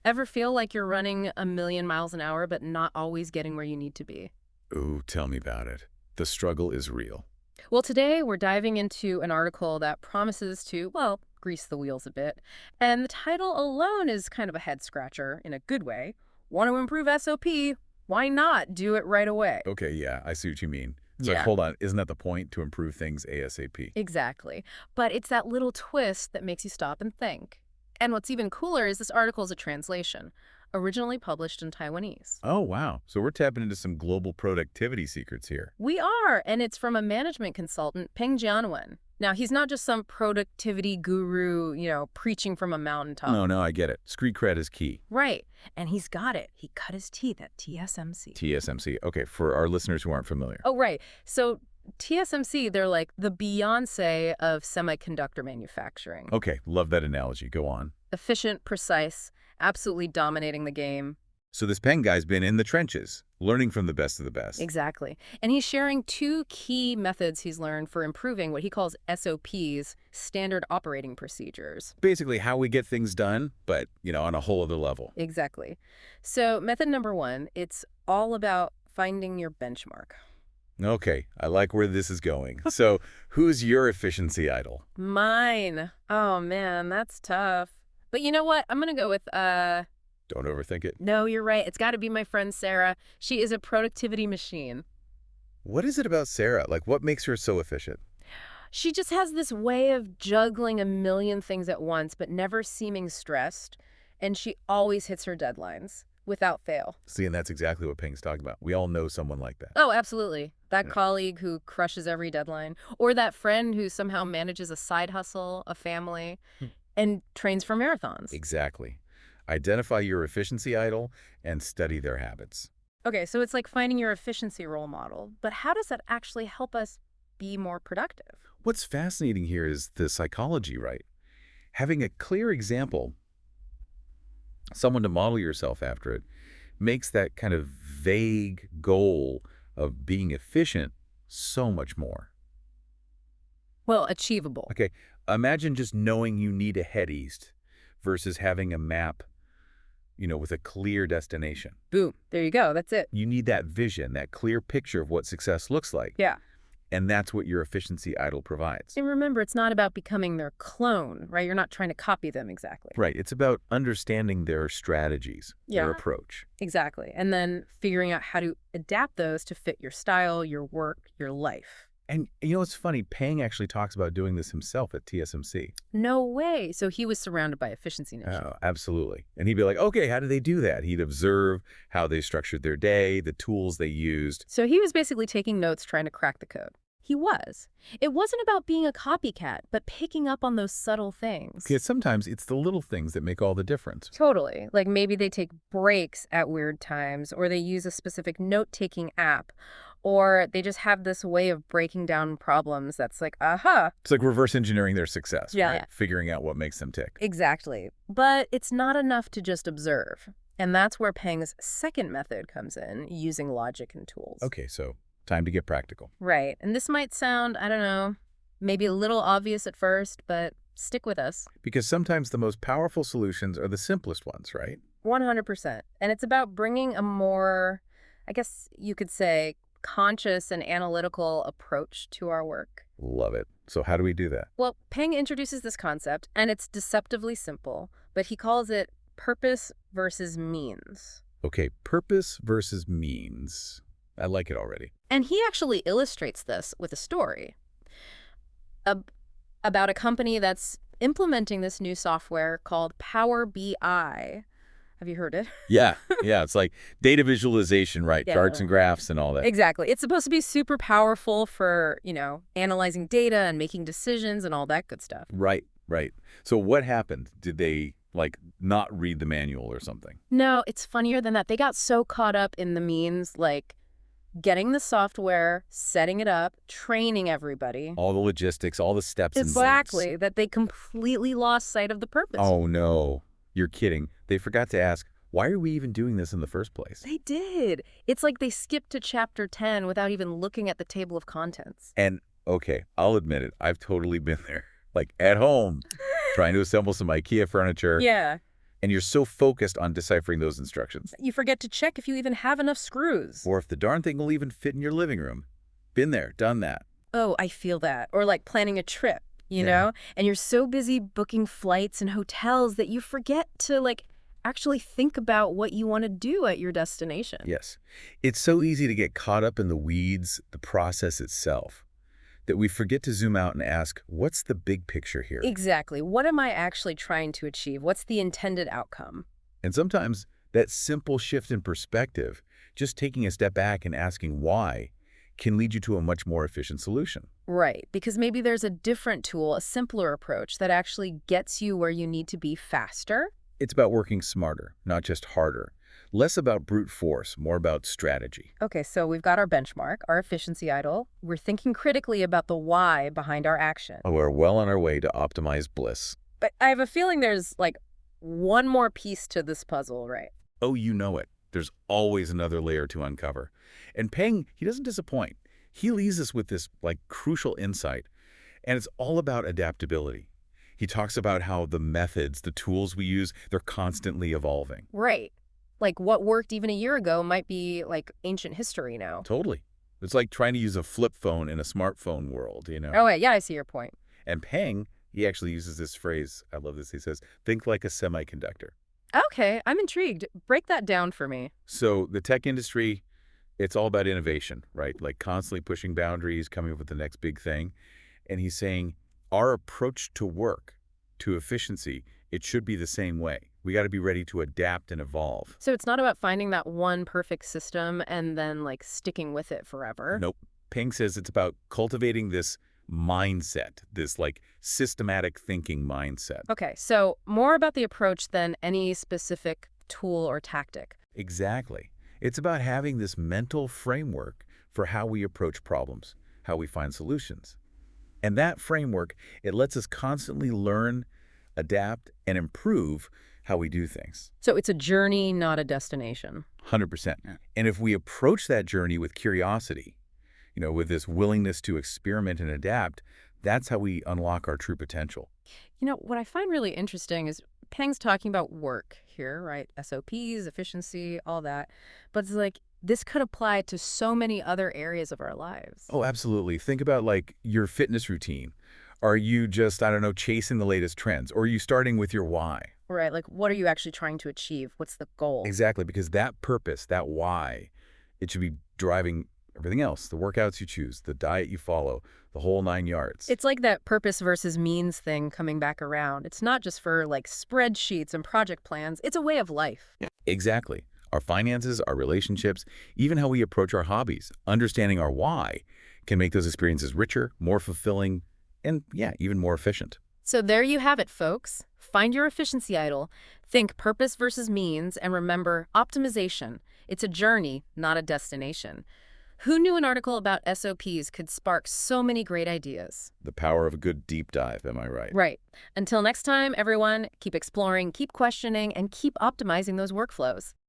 Ever feel like you're running a million miles an hour but not always getting where you need to be? Ooh, tell me about it. The struggle is real. Well, today we're diving into an article that promises to, well, grease the wheels a bit. And the title alone is kind of a head scratcher in a good way. Want to improve SOP? Why not do it right away? Okay, yeah, I see what you mean. It's like, Yeah, hold on, isn't that the point, to improve things ASAP? exactly. But it's that little twist that makes you stop and think. And what's even cooler is this article is a translation, originally published in Taiwanese. Oh, wow. So we're tapping into some global productivity secrets here. We are, and it's from a management consultant, Peng Jianwen. Now, he's not just some productivity guru, preaching from a mountaintop. No, I get it. Street cred is key. Right, and he's got it. He cut his teeth at TSMC. TSMC. Okay, for our listeners who aren't familiar. Oh, right. So TSMC, they're like the Beyonce of semiconductor manufacturing. Okay, love that analogy. Go on. Efficient, precise, absolutely dominating the game. So this Peng guy's been in the trenches, learning from the best of the best. Exactly. And he's sharing two key methods he's learned for improving what he calls SOPs, standard operating procedures. Basically how we get things done, but, on a whole other level. Exactly. So method number one, it's all about finding your benchmark. Okay, I like where this is going. So who's your efficiency idol? Mine. Oh, man, that's tough. But you know what? I'm going to go with, Don't overthink it. no, you're right. It's got to be my friend Sarah. She is a productivity machine. What is it about Sarah? Like, what makes her so efficient? She just has this way of juggling a million things at once, but never seeming stressed. And she always hits her deadlines without fail. See, and that's exactly what Peng's talking about. We all know someone like that. Oh, absolutely. That Yeah. colleague who crushes every deadline, or that friend who somehow manages a side hustle, a family, and trains for marathons. Exactly. Identify your efficiency idol and study their habits. Okay, so it's like finding your efficiency role model, but how does that actually help us be more productive? What's fascinating here is the psychology, right? Having a clear example, someone to model yourself after it, makes that kind of vague goal of being efficient so much more. Well, achievable. Okay, imagine just knowing you need to head east versus having a map, with a clear destination. Boom. There you go. That's it. You need that vision, that clear picture of what success looks like. Yeah. And that's what your efficiency idol provides. And remember, it's not about becoming their clone, right? You're not trying to copy them exactly. Right. It's about understanding their strategies, Yeah. their approach. Exactly. And then figuring out how to adapt those to fit your style, your work, your life. And it's funny, Peng actually talks about doing this himself at TSMC. No way. So he was surrounded by efficiency ninjas. Oh, absolutely. And he'd be like, okay, how do they do that? He'd observe how they structured their day, the tools they used. So he was basically taking notes, trying to crack the code. He was. It wasn't about being a copycat, but picking up on those subtle things. Because sometimes it's the little things that make all the difference. Totally. Like maybe they take breaks at weird times, or they use a specific note-taking app, or they just have this way of breaking down problems that's like, aha. It's like reverse engineering their success, Yeah, right? yeah. Figuring out what makes them tick. Exactly. But it's not enough to just observe. And that's where Peng's second method comes in, using logic and tools. Okay, so time to get practical. Right. And this might sound, I don't know, maybe a little obvious at first, but stick with us. Because sometimes the most powerful solutions are the simplest ones, right? 100%. And it's about bringing a more, I guess you could say, conscious and analytical approach to our work. Love it. So how do we do that? Well, Peng introduces this concept, and it's deceptively simple, but he calls it purpose versus means. Okay, purpose versus means. I like it already. And he actually illustrates this with a story about a company that's implementing this new software called Power BI. Have you heard it? Yeah, it's like data visualization, right? Yeah. Charts and graphs and all that. Exactly. It's supposed to be super powerful for, analyzing data and making decisions and all that good stuff. Right. So what happened? Did they, not read the manual or something? No, it's funnier than that. They got so caught up in the means, like getting the software, setting it up, training everybody. All the logistics, all the steps and Exactly. That they completely lost sight of the purpose. Oh, no. You're kidding. They forgot to ask, why are we even doing this in the first place? They did. It's like they skipped to chapter 10 without even looking at the table of contents. And, okay, I'll admit it. I've totally been there. Like, at home, trying to assemble some IKEA furniture. Yeah. And you're so focused on deciphering those instructions. You forget to check if you even have enough screws. Or if the darn thing will even fit in your living room. Been there, done that. Oh, I feel that. Or like planning a trip, you Yeah. know? And you're so busy booking flights and hotels that you forget to like actually think about what you want to do at your destination. Yes. It's so easy to get caught up in the weeds, the process itself, that we forget to zoom out and ask, what's the big picture here? Exactly. What am I actually trying to achieve? What's the intended outcome? And sometimes that simple shift in perspective, just taking a step back and asking why, can lead you to a much more efficient solution. Right, because maybe there's a different tool, a simpler approach that actually gets you where you need to be faster. It's about working smarter, not just harder. Less about brute force, more about strategy. Okay, so we've got our benchmark, our efficiency idol. We're thinking critically about the why behind our action. We're well on our way to optimize bliss. But I have a feeling there's like one more piece to this puzzle, right? Oh, you know it. There's always another layer to uncover. And Peng, he doesn't disappoint. He leaves us with this, crucial insight. And it's all about adaptability. He talks about how the methods, the tools we use, they're constantly evolving. Right. Like what worked even a year ago might be like ancient history now. Totally. It's like trying to use a flip phone in a smartphone world, you know? Oh, wait, yeah, I see your point. And Peng, he actually uses this phrase. I love this. He says, think like a semiconductor. Okay, I'm intrigued. Break that down for me. So the tech industry, it's all about innovation, right? Like constantly pushing boundaries, coming up with the next big thing. And he's saying our approach to work, to efficiency, it should be the same way. We got to be ready to adapt and evolve. So it's not about finding that one perfect system and then like sticking with it forever. Nope. Peng says it's about cultivating this mindset, this systematic thinking mindset. Okay, so more about the approach than any specific tool or tactic. Exactly. It's about having this mental framework for how we approach problems, how we find solutions. And that framework, it lets us constantly learn, adapt, and improve how we do things. So it's a journey, not a destination. 100%. And if we approach that journey with curiosity, with this willingness to experiment and adapt, that's how we unlock our true potential. What I find really interesting is Peng's talking about work here, right? SOPs, efficiency, all that. But it's like this could apply to so many other areas of our lives. Oh, absolutely. Think about your fitness routine. Are you just, I don't know, chasing the latest trends? Or are you starting with your why? Right, like what are you actually trying to achieve? What's the goal? Exactly, because that purpose, that why, it should be driving everything else, the workouts you choose, the diet you follow, the whole 9 yards. It's like that purpose versus means thing coming back around. It's not just for like spreadsheets and project plans. It's a way of life. Exactly. Our finances, our relationships, even how we approach our hobbies, understanding our why can make those experiences richer, more fulfilling, and yeah, even more efficient. So there you have it, folks. Find your efficiency idol, think purpose versus means, and remember optimization. It's a journey, not a destination. Who knew an article about SOPs could spark so many great ideas? The power of a good deep dive, am I right? Right. Until next time, everyone, keep exploring, keep questioning, and keep optimizing those workflows.